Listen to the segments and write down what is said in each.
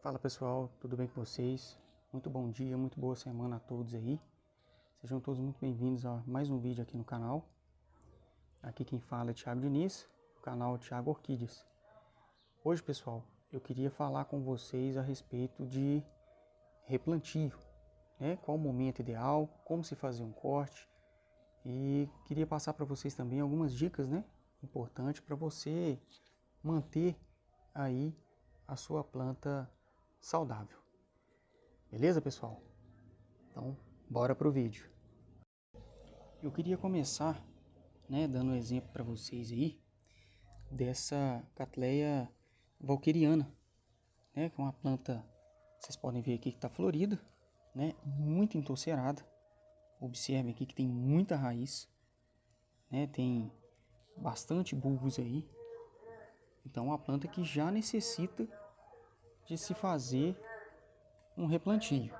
Fala pessoal, tudo bem com vocês? Muito bom dia, muito boa semana a todos aí. Sejam todos muito bem-vindos a mais um vídeo aqui no canal. Aqui quem fala é Thiago Diniz, do canal Thiago Orquídeas. Hoje, pessoal, eu queria falar com vocês a respeito de replantio, né? Qual o momento ideal, como se fazer um corte. E queria passar para vocês também algumas dicas, né? Importantes para você manter aí a sua planta saudável. Beleza, pessoal? Então, bora pro vídeo. Eu queria começar, né, dando um exemplo para vocês aí dessa Cattleya walkeriana, né, que é uma planta, vocês podem ver aqui que está florida, né, muito entorcerada. Observem aqui que tem muita raiz, né, tem bastante bulbos aí. Então, é uma planta que já necessita de se fazer um replantio.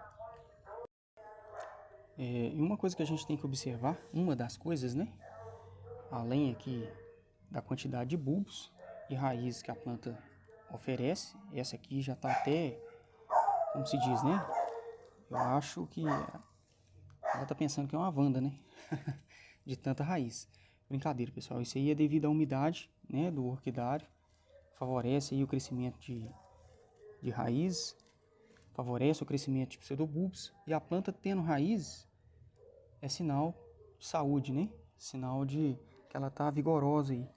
E uma coisa que a gente tem que observar, uma das coisas, né, além aqui da quantidade de bulbos e raízes que a planta oferece, essa aqui já está até, como se diz, né? Eu acho que ela está pensando que é uma Wanda, né? De tanta raiz. Brincadeira, pessoal. Isso aí é devido à umidade, né, do orquidário. Favorece aí o crescimento de raízes, favorece o crescimento de pseudobulbos. E a planta tendo raízes é sinal de saúde, né? Sinal de que ela está vigorosa aí.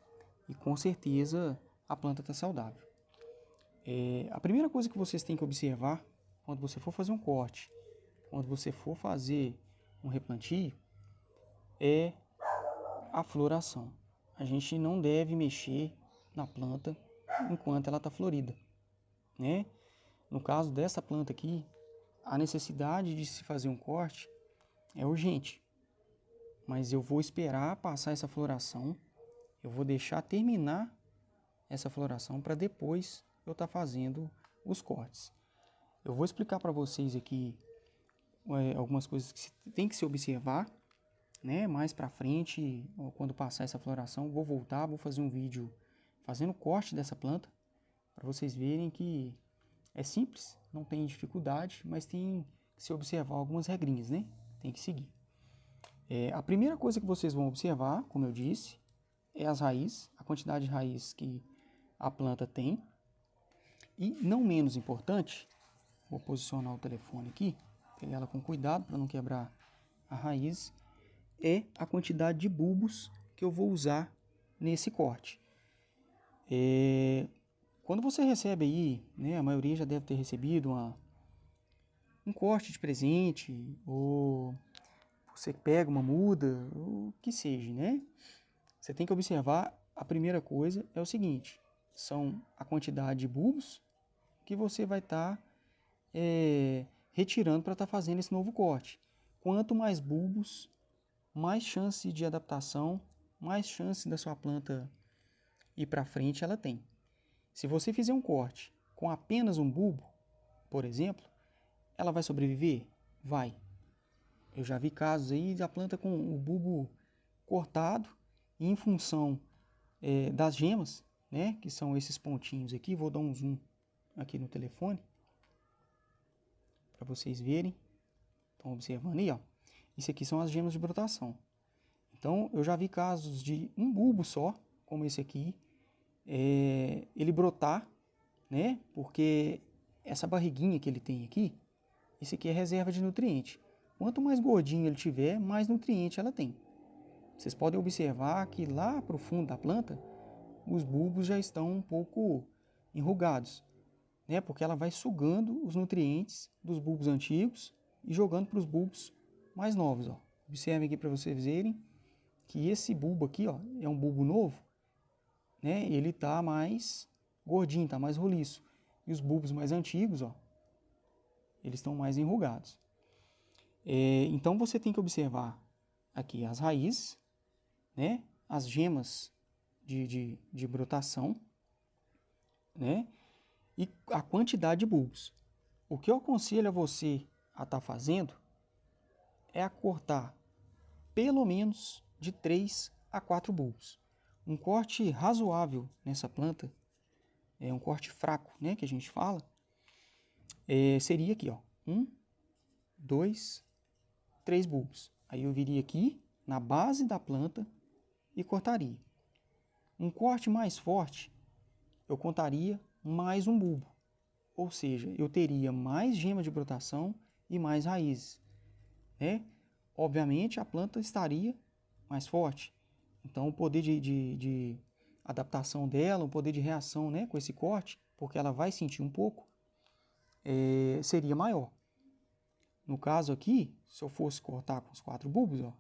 E com certeza a planta está saudável. A primeira coisa que vocês têm que observar quando você for fazer um corte, quando você for fazer um replantio, é a floração. A gente não deve mexer na planta enquanto ela está florida, né? No caso dessa planta aqui, a necessidade de se fazer um corte é urgente, mas eu vou esperar passar essa floração, eu vou deixar terminar essa floração para depois eu estar fazendo os cortes. Eu vou explicar para vocês aqui algumas coisas que tem que se observar, né? Mais para frente, quando passar essa floração, vou voltar, vou fazer um vídeo fazendo corte dessa planta, para vocês verem que é simples, não tem dificuldade, mas tem que se observar algumas regrinhas, né? Tem que seguir. A primeira coisa que vocês vão observar, como eu disse, é as raízes, a quantidade de raiz que a planta tem. E não menos importante, vou posicionar o telefone aqui, pegar ela com cuidado para não quebrar a raiz, é a quantidade de bulbos que eu vou usar nesse corte. Quando você recebe aí, né, a maioria já deve ter recebido um corte de presente, ou você pega uma muda, o que seja, né? Você tem que observar, a primeira coisa é o seguinte, são a quantidade de bulbos que você vai estar retirando para estar fazendo esse novo corte. Quanto mais bulbos, mais chance de adaptação, mais chance da sua planta ir para frente ela tem. Se você fizer um corte com apenas um bulbo, por exemplo, ela vai sobreviver? Vai. Eu já vi casos aí da planta com o bulbo cortado e em função das gemas, né, que são esses pontinhos aqui, vou dar um zoom aqui no telefone para vocês verem. Estão observando aí, ó. Isso aqui são as gemas de brotação. Então, eu já vi casos de um bulbo só, como esse aqui, ele brotar, né? Porque essa barriguinha que ele tem aqui, esse aqui é reserva de nutriente. Quanto mais gordinho ele tiver, mais nutriente ela tem. Vocês podem observar que lá para o fundo da planta, os bulbos já estão um pouco enrugados, né? Porque ela vai sugando os nutrientes dos bulbos antigos e jogando para os bulbos mais novos, ó. Observem aqui para vocês verem que esse bulbo aqui, ó, é um bulbo novo, né? Ele está mais gordinho, está mais roliço. E os bulbos mais antigos, ó, eles estão mais enrugados. Então você tem que observar aqui as raízes, né? As gemas de brotação, né? E a quantidade de bulbos. O que eu aconselho a você a estar fazendo é a cortar pelo menos de 3 a 4 bulbos. Um corte razoável nessa planta, um corte fraco, né, que a gente fala, seria aqui, ó, 1, 2, 3 bulbos. Aí eu viria aqui na base da planta e cortaria. Um corte mais forte, eu contaria mais um bulbo. Ou seja, eu teria mais gema de brotação e mais raízes, né? Obviamente, a planta estaria mais forte. Então, o poder de adaptação dela, o poder de reação, né, com esse corte, porque ela vai sentir um pouco, seria maior. No caso aqui, se eu fosse cortar com os 4 bulbos, ó,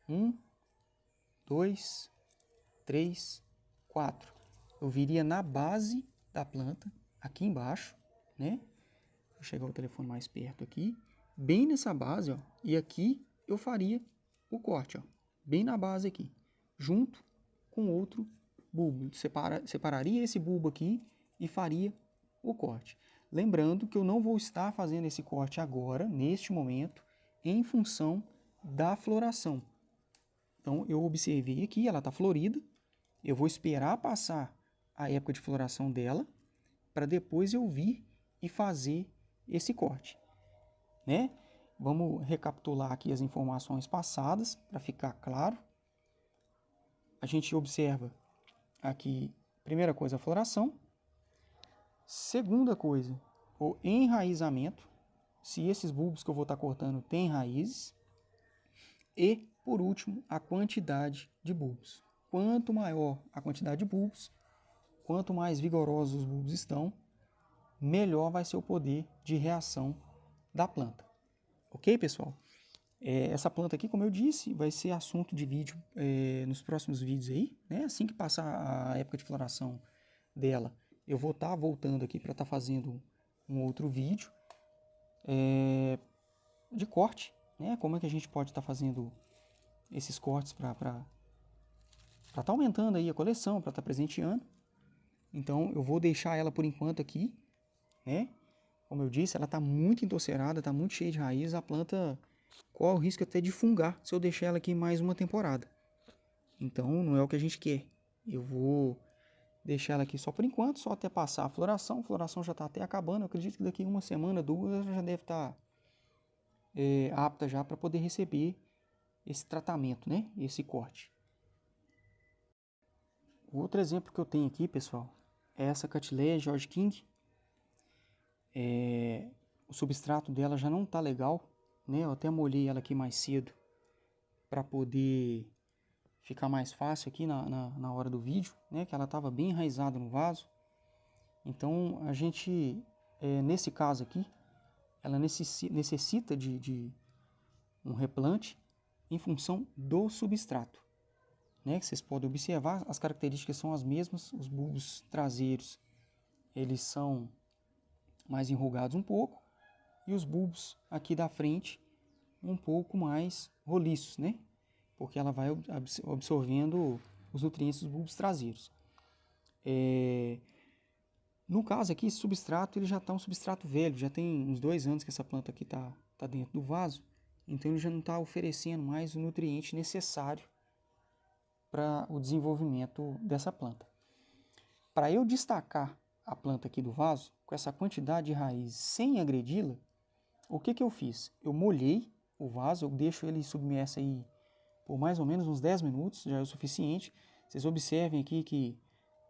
1, 2, 3, 4. Eu viria na base da planta, aqui embaixo, né? Vou chegar o telefone mais perto aqui, bem nessa base, ó, e aqui eu faria o corte, ó, bem na base aqui, junto com outro bulbo. Separaria esse bulbo aqui e faria o corte. Lembrando que eu não vou estar fazendo esse corte agora, neste momento, em função da floração. Então, eu observei aqui, ela está florida, eu vou esperar passar a época de floração dela, para depois eu vir e fazer esse corte, né? Vamos recapitular aqui as informações passadas, para ficar claro. A gente observa aqui, primeira coisa, a floração. Segunda coisa, o enraizamento, se esses bulbos que eu vou estar cortando têm raízes. E, por último, a quantidade de bulbos. Quanto maior a quantidade de bulbos, quanto mais vigorosos os bulbos estão, melhor vai ser o poder de reação da planta. Ok, pessoal? Essa planta aqui, como eu disse, vai ser assunto de vídeo nos próximos vídeos aí, né? Assim que passar a época de floração dela, eu vou estar voltando aqui para estar fazendo um outro vídeo de corte, né? Como é que a gente pode estar fazendo esses cortes para estar aumentando aí a coleção, para estar presenteando. Então eu vou deixar ela por enquanto aqui, né? Como eu disse, ela está muito entorcerada, está muito cheia de raiz, a planta corre o risco até de fungar se eu deixar ela aqui mais uma temporada. Então não é o que a gente quer. Eu vou deixar ela aqui só por enquanto, só até passar a floração. A floração já está até acabando, eu acredito que daqui uma semana, 2, ela já deve estar apta já para poder receber esse tratamento, né? Esse corte. O outro exemplo que eu tenho aqui, pessoal, é essa Cattleya George King. O substrato dela já não está legal, né? Eu até molhei ela aqui mais cedo para poder ficar mais fácil aqui na hora do vídeo, né? Que ela estava bem enraizada no vaso. Então a gente, nesse caso aqui, ela necessita de um replante em função do substrato, né? Que vocês podem observar, as características são as mesmas. Os bulbos traseiros, eles são mais enrugados um pouco, e os bulbos aqui da frente um pouco mais roliços, né? Porque ela vai absorvendo os nutrientes dos bulbos traseiros. No caso aqui, esse substrato ele já está um substrato velho, já tem uns 2 anos que essa planta aqui está dentro do vaso, então ele já não está oferecendo mais o nutriente necessário para o desenvolvimento dessa planta. Para eu destacar a planta aqui do vaso, com essa quantidade de raiz sem agredi-la, o que eu fiz? Eu molhei o vaso, eu deixo ele submerso aí por mais ou menos uns 10 minutos, já é o suficiente. Vocês observem aqui que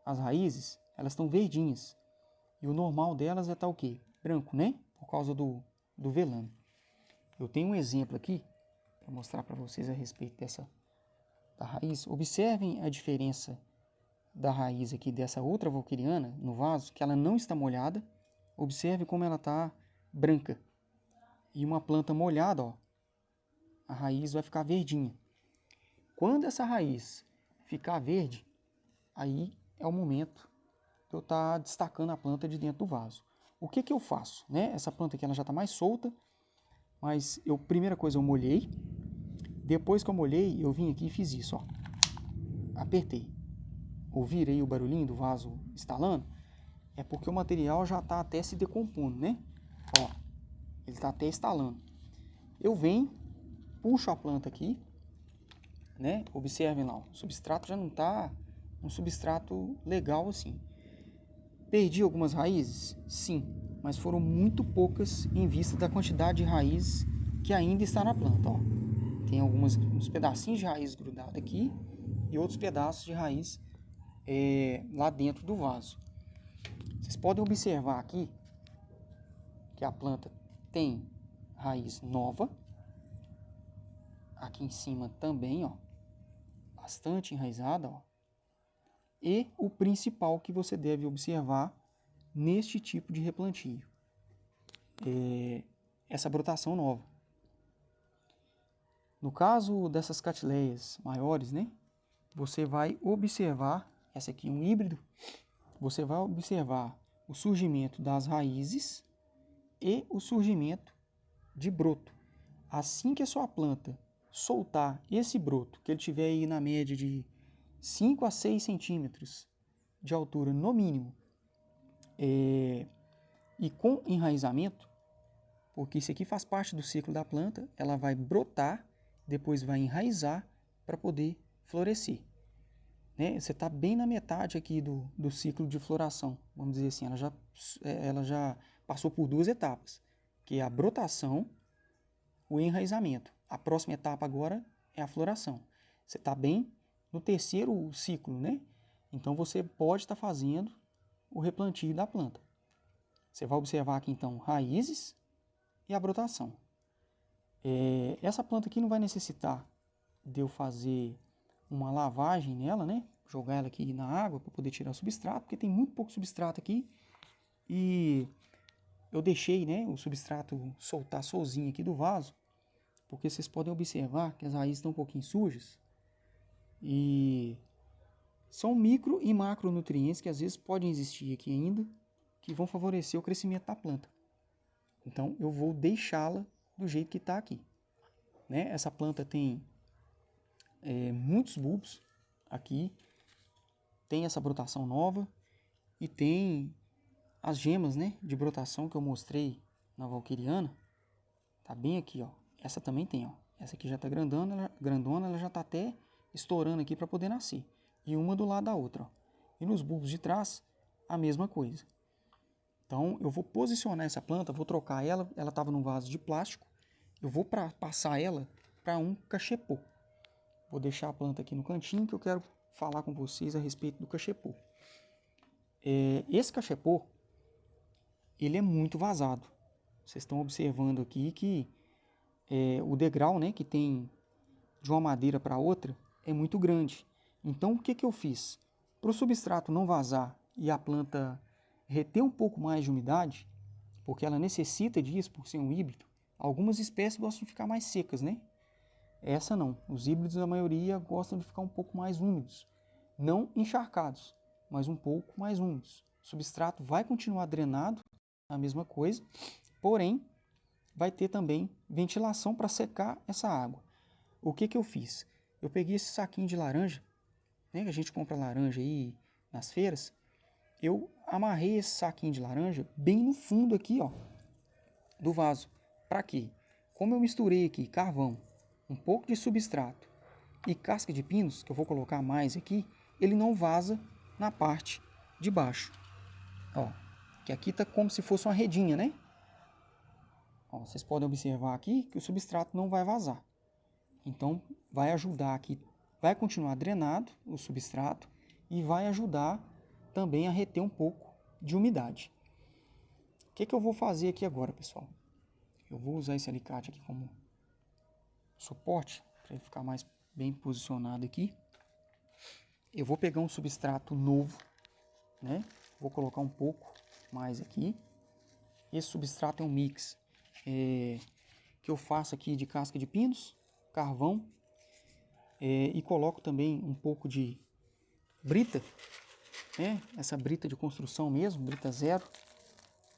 as raízes, elas estão verdinhas. E o normal delas é estar o quê? Branco, né? Por causa do velame. Eu tenho um exemplo aqui, para mostrar para vocês a respeito da raiz. Observem a diferença da raiz aqui dessa outra valquiriana no vaso, que ela não está molhada. Observe como ela está branca. E uma planta molhada, ó, a raiz vai ficar verdinha. Quando essa raiz ficar verde, aí é o momento de eu estar destacando a planta de dentro do vaso. O que eu faço? Né? Essa planta aqui ela já está mais solta, mas primeira coisa eu molhei. Depois que eu molhei, eu vim aqui e fiz isso, ó. Apertei. Ouviram aí o barulhinho do vaso estalando? É porque o material já está até se decompondo, né? Ó, ele está até estalando. Eu venho, puxo a planta aqui, né? Observem lá, o substrato já não está um substrato legal assim. Perdi algumas raízes? Sim, mas foram muito poucas em vista da quantidade de raízes que ainda está na planta. Ó. Tem uns pedacinhos de raiz grudado aqui e outros pedaços de raiz lá dentro do vaso. Vocês podem observar aqui que a planta tem raiz nova. Aqui em cima também, ó, bastante enraizada, ó. E o principal que você deve observar neste tipo de replantio é essa brotação nova. No caso dessas catileias maiores, né, você vai observar, essa aqui é um híbrido, você vai observar o surgimento das raízes e o surgimento de broto. Assim que a sua planta soltar esse broto, que ele tiver aí na média de 5 a 6 centímetros de altura no mínimo, e com enraizamento, porque isso aqui faz parte do ciclo da planta, ela vai brotar, depois vai enraizar para poder florescer. Né? Você está bem na metade aqui do ciclo de floração, vamos dizer assim, ela já passou por 2 etapas, que é a brotação, o enraizamento. A próxima etapa agora é a floração. Você está bem no 3º ciclo, né? Então você pode estar fazendo o replantio da planta. Você vai observar aqui então raízes e a brotação. Essa planta aqui não vai necessitar de eu fazer uma lavagem nela, né? Jogar ela aqui na água para poder tirar o substrato, porque tem muito pouco substrato aqui. E eu deixei, né, o substrato soltar sozinho aqui do vaso, porque vocês podem observar que as raízes estão um pouquinho sujas. E são micro e macronutrientes que às vezes podem existir aqui ainda, que vão favorecer o crescimento da planta. Então eu vou deixá-la do jeito que está aqui. Né? Essa planta tem muitos bulbos aqui, tem essa brotação nova e tem as gemas, né, de brotação que eu mostrei na valquiriana. Tá bem aqui, ó. Essa também tem, ó. Essa aqui já tá grandona, ela já tá até estourando aqui para poder nascer. E uma do lado da outra, ó. E nos bulbos de trás, a mesma coisa. Então, eu vou posicionar essa planta, vou trocar ela. Ela estava num vaso de plástico. Eu vou passar ela para um cachepô. Vou deixar a planta aqui no cantinho que eu quero falar com vocês a respeito do cachepô. Esse cachepô, ele é muito vazado. Vocês estão observando aqui que o degrau, né, que tem de uma madeira para outra é muito grande. Então, o que eu fiz? Para o substrato não vazar e a planta reter um pouco mais de umidade, porque ela necessita disso por ser um híbrido, algumas espécies gostam de ficar mais secas, né? Essa não. Os híbridos, a maioria, gostam de ficar um pouco mais úmidos. Não encharcados, mas um pouco mais úmidos. O substrato vai continuar drenado, a mesma coisa, porém, vai ter também ventilação para secar essa água. O que eu fiz? Eu peguei esse saquinho de laranja, né, que a gente compra laranja aí nas feiras. Eu amarrei esse saquinho de laranja bem no fundo aqui, ó, do vaso. Para quê? Como eu misturei aqui carvão, um pouco de substrato e casca de pinos, que eu vou colocar mais aqui, ele não vaza na parte de baixo. Ó, que aqui tá como se fosse uma redinha, né? Ó, vocês podem observar aqui que o substrato não vai vazar. Então, vai ajudar aqui, vai continuar drenado o substrato e vai ajudar também a reter um pouco de umidade. O que eu vou fazer aqui agora, pessoal? Eu vou usar esse alicate aqui como suporte, para ele ficar mais bem posicionado aqui. Eu vou pegar um substrato novo, né? Vou colocar um pouco mais aqui. Esse substrato é um mix que eu faço aqui de casca de pinos, carvão, e coloco também um pouco de brita, né? Essa brita de construção mesmo, brita zero,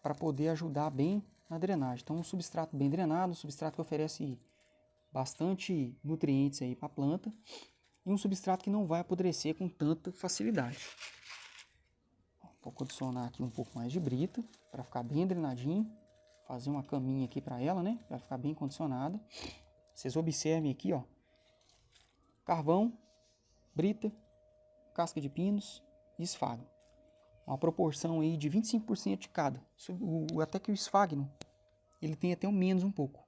para poder ajudar bem na drenagem. Então, um substrato bem drenado, um substrato que oferece bastante nutrientes aí para a planta e um substrato que não vai apodrecer com tanta facilidade. Vou condicionar aqui um pouco mais de brita para ficar bem drenadinho, fazer uma caminha aqui para ela, né? Para ficar bem condicionada. Vocês observem aqui, ó, carvão, brita, casca de pinos e esfago. uma proporção aí de 25% de cada. Até que o esfagno, ele tem até menos um pouco,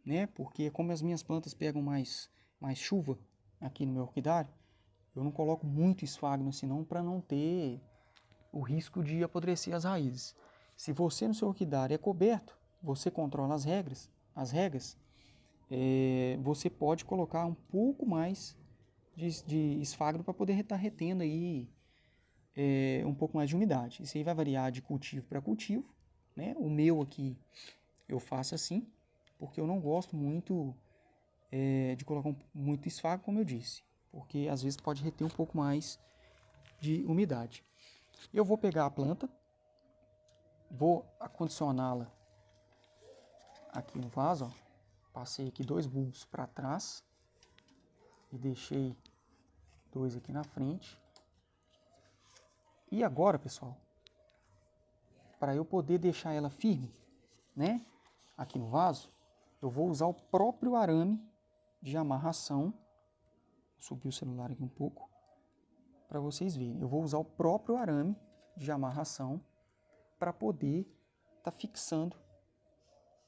né? Porque como as minhas plantas pegam mais chuva aqui no meu orquidário, eu não coloco muito esfagno senão para não ter o risco de apodrecer as raízes. Se você no seu orquidário é coberto, você controla as regas, você pode colocar um pouco mais de esfagno para poder estar retendo aí um pouco mais de umidade. Isso aí vai variar de cultivo para cultivo, né? O meu aqui eu faço assim, porque eu não gosto muito de colocar muito esfagno, como eu disse, porque às vezes pode reter um pouco mais de umidade. Eu vou pegar a planta, vou acondicioná-la aqui no vaso, ó. Passei aqui 2 bulbos para trás e deixei 2 aqui na frente. E agora, pessoal, para eu poder deixar ela firme, né, aqui no vaso, eu vou usar o próprio arame de amarração. Vou subir o celular aqui um pouco para vocês verem. Eu vou usar o próprio arame de amarração para poder estar fixando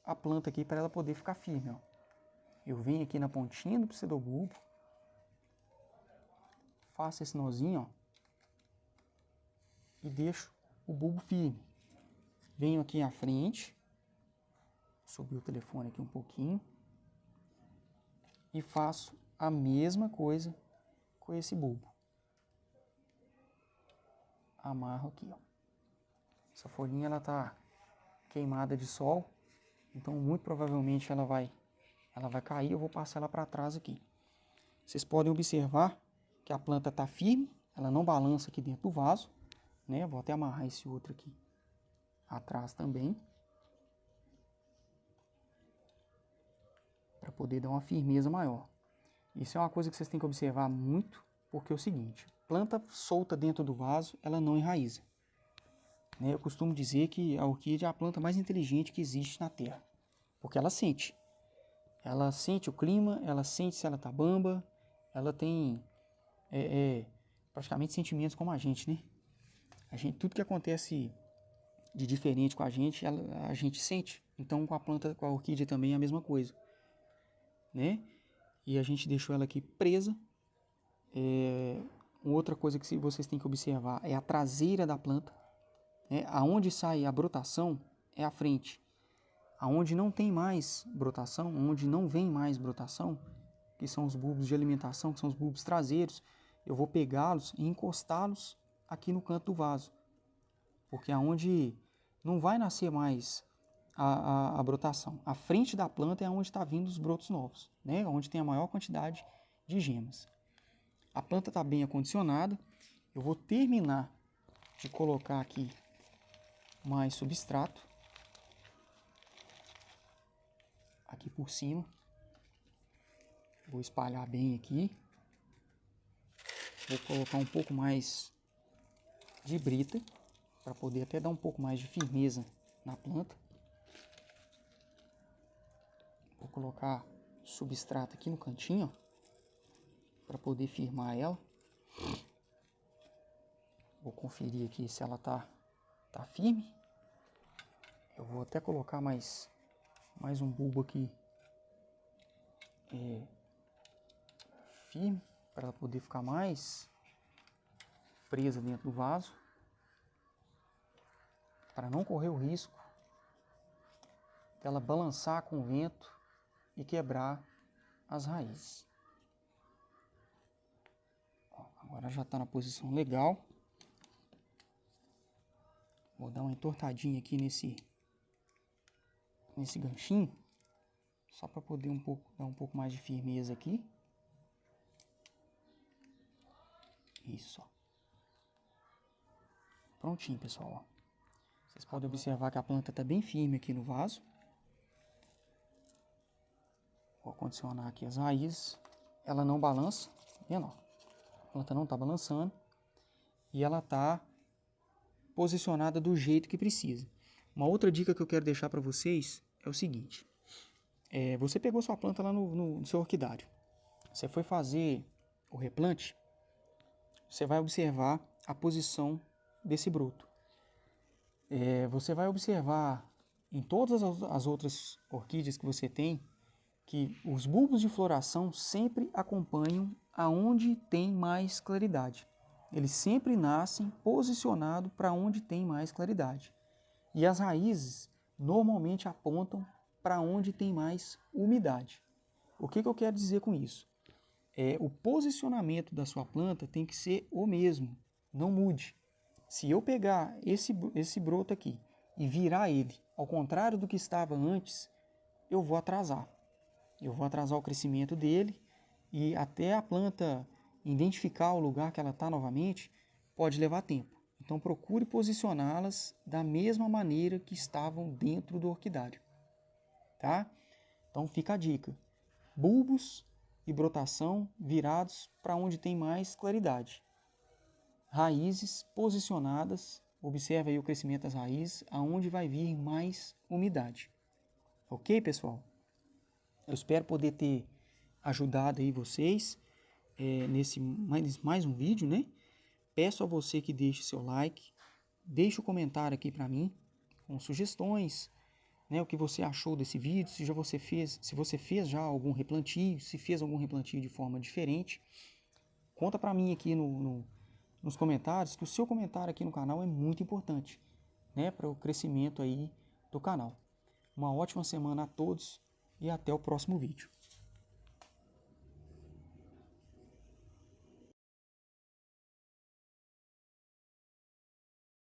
a planta aqui para ela poder ficar firme, ó. Eu venho aqui na pontinha do pseudobulbo, faço esse nozinho, ó, e deixo o bulbo firme. Venho aqui à frente, subir o telefone aqui um pouquinho, e faço a mesma coisa com esse bulbo. Amarro aqui, ó. Essa folhinha ela tá queimada de sol, então muito provavelmente ela vai cair. Eu vou passar ela para trás aqui. Vocês podem observar que a planta está firme, ela não balança aqui dentro do vaso, né? Vou até amarrar esse outro aqui atrás também, para poder dar uma firmeza maior. Isso é uma coisa que vocês têm que observar muito, porque é o seguinte: planta solta dentro do vaso, ela não enraiza, né? Eu costumo dizer que a orquídea é a planta mais inteligente que existe na Terra, porque ela sente o clima, ela sente se ela tá bamba, ela tem praticamente sentimentos como a gente, né? Tudo que acontece de diferente com a gente sente. Então com a planta, com a orquídea também é a mesma coisa, né? E a gente deixou ela aqui presa. Outra coisa que vocês têm que observar é a traseira da planta, né? Aonde sai a brotação é a frente. Aonde não tem mais brotação, onde não vem mais brotação, que são os bulbos de alimentação, que são os bulbos traseiros, eu vou pegá-los e encostá-los aqui no canto do vaso, porque aonde não vai nascer mais a brotação. A frente da planta é onde está vindo os brotos novos, né? Onde tem a maior quantidade de gemas. A planta está bem acondicionada. Eu vou terminar de colocar aqui mais substrato aqui por cima. Vou espalhar bem aqui. Vou colocar um pouco mais de brita para poder até dar um pouco mais de firmeza na planta. Vou colocar substrato aqui no cantinho para poder firmar ela. Vou conferir aqui se ela tá firme. Eu vou até colocar mais um bulbo aqui firme para ela poder ficar mais presa dentro do vaso, para não correr o risco dela balançar com o vento e quebrar as raízes. Ó, agora já está na posição legal. Vou dar uma entortadinha aqui nesse ganchinho, só para poder dar um pouco mais de firmeza aqui. Isso, ó. Prontinho, pessoal, ó. Vocês podem observar que a planta está bem firme aqui no vaso. Vou condicionar aqui as raízes. Ela não balança, tá vendo? A planta não está balançando e ela está posicionada do jeito que precisa. Uma outra dica que eu quero deixar para vocês é o seguinte: você pegou sua planta lá no seu orquidário, você foi fazer o replante, você vai observar a posição desse broto. Você vai observar em todas as outras orquídeas que você tem, que os bulbos de floração sempre acompanham aonde tem mais claridade. Eles sempre nascem posicionados para onde tem mais claridade. E as raízes normalmente apontam para onde tem mais umidade. O que eu quero dizer com isso? O posicionamento da sua planta tem que ser o mesmo, não mude. Se eu pegar esse broto aqui e virar ele ao contrário do que estava antes, eu vou atrasar. Eu vou atrasar o crescimento dele e até a planta identificar o lugar que ela está novamente, pode levar tempo. Então procure posicioná-las da mesma maneira que estavam dentro do orquidário. Tá? Então fica a dica. Bulbos e brotação virados para onde tem mais claridade. Raízes posicionadas, observe aí o crescimento das raízes, aonde vai vir mais umidade. Ok, pessoal? Eu espero poder ter ajudado aí vocês nesse mais um vídeo, né? Peço a você que deixe seu like, deixe um comentário aqui para mim com sugestões, né? O que você achou desse vídeo, se você fez já algum replantio, se fez algum replantio de forma diferente. Conta para mim aqui nos comentários, que o seu comentário aqui no canal é muito importante, né, para o crescimento aí do canal. Uma ótima semana a todos e até o próximo vídeo.